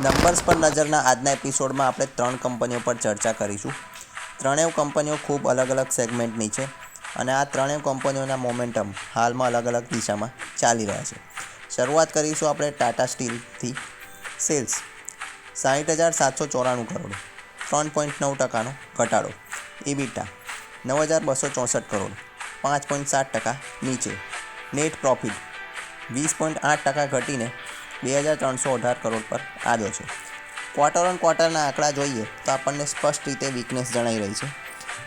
Numbers પર નજરના આજના એપિસોડમાં આપણે 3 કંપનીઓ પર ચર્ચા કરીશું. ત્રણેય કંપનીઓ ખૂબ અલગ અલગ સેગમેન્ટની છે અને આ ત્રણેય કંપનીઓના મોમેન્ટમ હાલમાં અલગ અલગ દિશામાં ચાલી રહ્યા છે. શરૂઆત કરીશું આપણે ટાટા સ્ટીલથી. સેલ્સ 60,794 કરોડ, 3.9% ઘટાડો. ઇબિટા 9,264 કરોડ, 5.7% નીચે. નેટ પ્રોફિટ 20.8% ઘટીને 2,318 કરોડ પર આવ્યો છે. ક્વાર્ટર ઓન ક્વાર્ટરના આંકડા જોઈએ તો આપણને સ્પષ્ટ રીતે વીકનેસ જણાઈ રહી છે,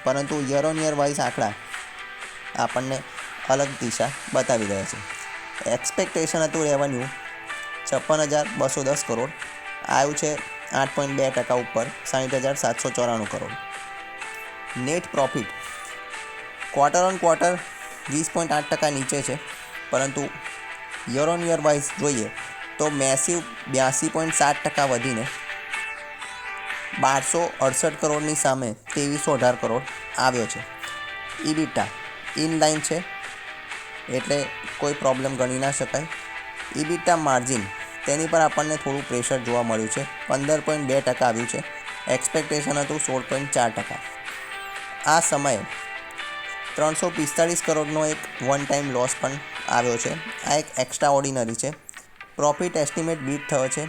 પરંતુ યર ઓન યર વાઇઝ આંકડા આપણને અલગ દિશા બતાવી રહ્યા છે. એક્સપેક્ટેશન હતું રેવન્યુ 56,210 કરોડ, આવ્યું છે 8.2% ઉપર 60,794 crore. Net profit quarter on quarter 20.8% નીચે છે, પરંતુ યર ઓન યર વાઇઝ જોઈએ તો મેસિવ 82.7% વધીને 1,268 કરોડની સામે 2,318 કરોડ આવ્યો છે. ઇબિટા ઇનલાઇન છે, એટલે કોઈ પ્રોબ્લેમ ગણી ના શકાય. ઇબિટા માર્જિન તેની પર આપણને થોડું પ્રેશર જોવા મળ્યું છે, 15.2% આવ્યું છે. એક્સપેક્ટેશન હતું 16.4%. આ સમયે 345 કરોડનો એક વન ટાઈમ લોસ પણ આવ્યો છે. આ એક એક્સ્ટ્રા ઓર્ડિનરી છે. પ્રોફિટ એસ્ટિમેટ બીટ થયો છે.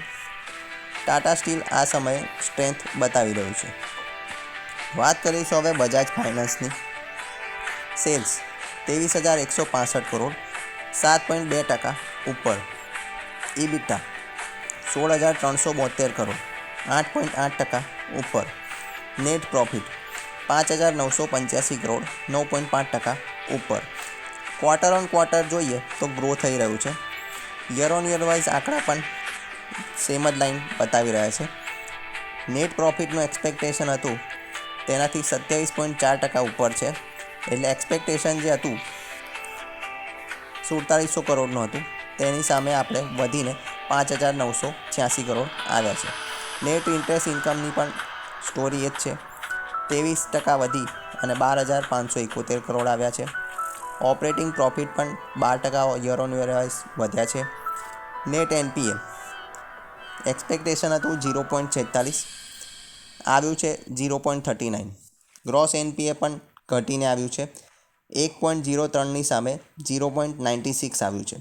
ટાટા સ્ટીલ આ સમયે સ્ટ્રેન્થ બતાવી રહ્યું છે. વાત કરીશું હવે બજાજ ફાઇનાન્સની. સેલ્સ 23,165 કરોડ, 7.2% ઉપર. ઇબિટા 16,372 કરોડ, 8.8% ઉપર. નેટ પ્રોફિટ 5,985 કરોડ, 9.5% ઉપર. ક્વાર્ટર ઓન ક્વાર્ટર જોઈએ તો ગ્રો થઈ રહ્યું છે. યર ઓન યર વાઇઝ આંકડા પણ સેમ જ લાઈન બતાવી રહ્યા છે. નેટ પ્રોફિટનું એક્સપેક્ટેશન હતું તેનાથી 27.4% ઉપર છે, એટલે એક્સપેક્ટેશન જે હતું 4,400 કરોડનું હતું તેની સામે આપણે વધીને 5,986 કરોડ આવ્યા છે. નેટ ઇન્ટરેસ્ટ ઇન્કમની પણ સ્ટોરી એ જ છે, 23% વધી અને 12,571 કરોડ આવ્યા છે. ઓપરેટિંગ પ્રોફિટ પણ 12% યર ઓન યર વાઇઝ વધ્યા છે. નેટ એનપીએ એક્સપેક્ટેશન હતું 0.46, આવ્યું છે 0.39. ગ્રોસ એનપીએ પણ ઘટીને આવ્યું છે 1.03ની સામે 0.96 આવ્યું છે.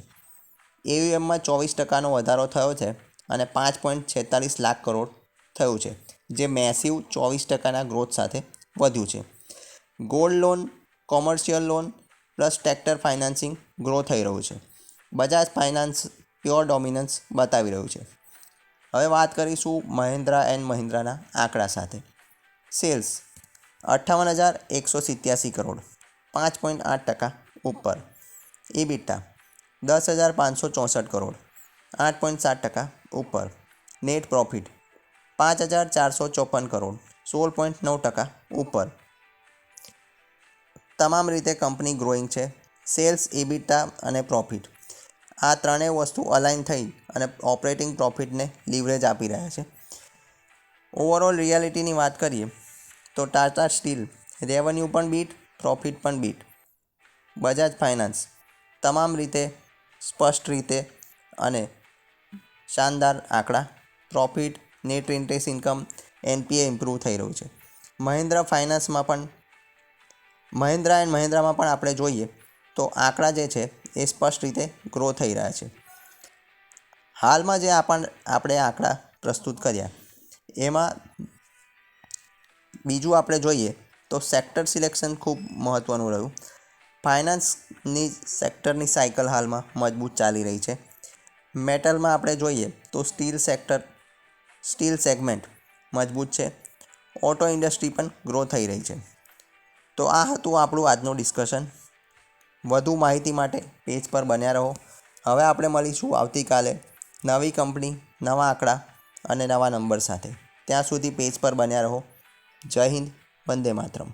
એયુએમમાં 24%નો વધારો થયો છે અને 5.46 લાખ કરોડ થયું છે, જે મેસિવ 24%ના ગ્રોથ સાથે વધ્યું છે. Gold loan, commercial loan plus tractor financing grow થઈ રહ્યું છે. બજાજ ફાઇનાન્સ પ્યોર ડોમિનન્સ બતાવી રહ્યું છે. હવે વાત કરીશું મહિન્દ્રા એન્ડ મહિન્દ્રાના આંકડા સાથે. સેલ્સ 58,187 કરોડ, 5.8% ઉપર. ઇબિટા 10,564 કરોડ, 8.7% ઉપર. નેટ પ્રોફિટ 5,454 કરોડ, 16.9% ઉપર. તમામ રીતે કંપની ગ્રોઈંગ છે. સેલ્સ, ઇબિટા અને પ્રોફિટ આ ત્રણેય વસ્તુ અલાઇન થઈ અને ઓપરેટિંગ પ્રોફિટને લીવરેજ આપી રહ્યા છે. ઓવરઓલ રિયાલિટીની વાત કરીએ તો ટાટા સ્ટીલ રેવન્યુ પણ બીટ, પ્રોફિટ પણ બીટ. બજાજ ફાઇનાન્સ તમામ રીતે સ્પષ્ટ રીતે અને શાનદાર આંકડા, profit, net interest income, NPA improve થઈ રહ્યું છે. મહિન્દ્રામાં પણ આપણે જોઈએ તો આંકડા જે છે એ સ્પષ્ટ રીતે ગ્રો થઈ રહ્યા છે. હાલમાં જે આપણે આંકડા પ્રસ્તુત કર્યા એમાં બીજું આપણે જોઈએ તો સેક્ટર સિલેક્શન ખૂબ મહત્ત્વનું રહ્યું. ફાઇનાન્સની સેક્ટરની સાયકલ હાલમાં મજબૂત ચાલી રહી છે. મેટલમાં આપણે જોઈએ તો સ્ટીલ સેગમેન્ટ મજબૂત છે. ઓટો ઇન્ડસ્ટ્રી પણ ગ્રો થઈ રહી છે. તો આ હતું આપણું આજનું ડિસ્કશન. વધુ માહિતી માટે પેજ પર બન્યા રહો. હવે આપણે મળીશું આવતીકાલે નવી કંપની, નવા આંકડા અને નવા નંબર સાથે. ત્યાં સુધી પેજ પર બન્યા રહો. જય હિન્દ, વંદે માતરમ.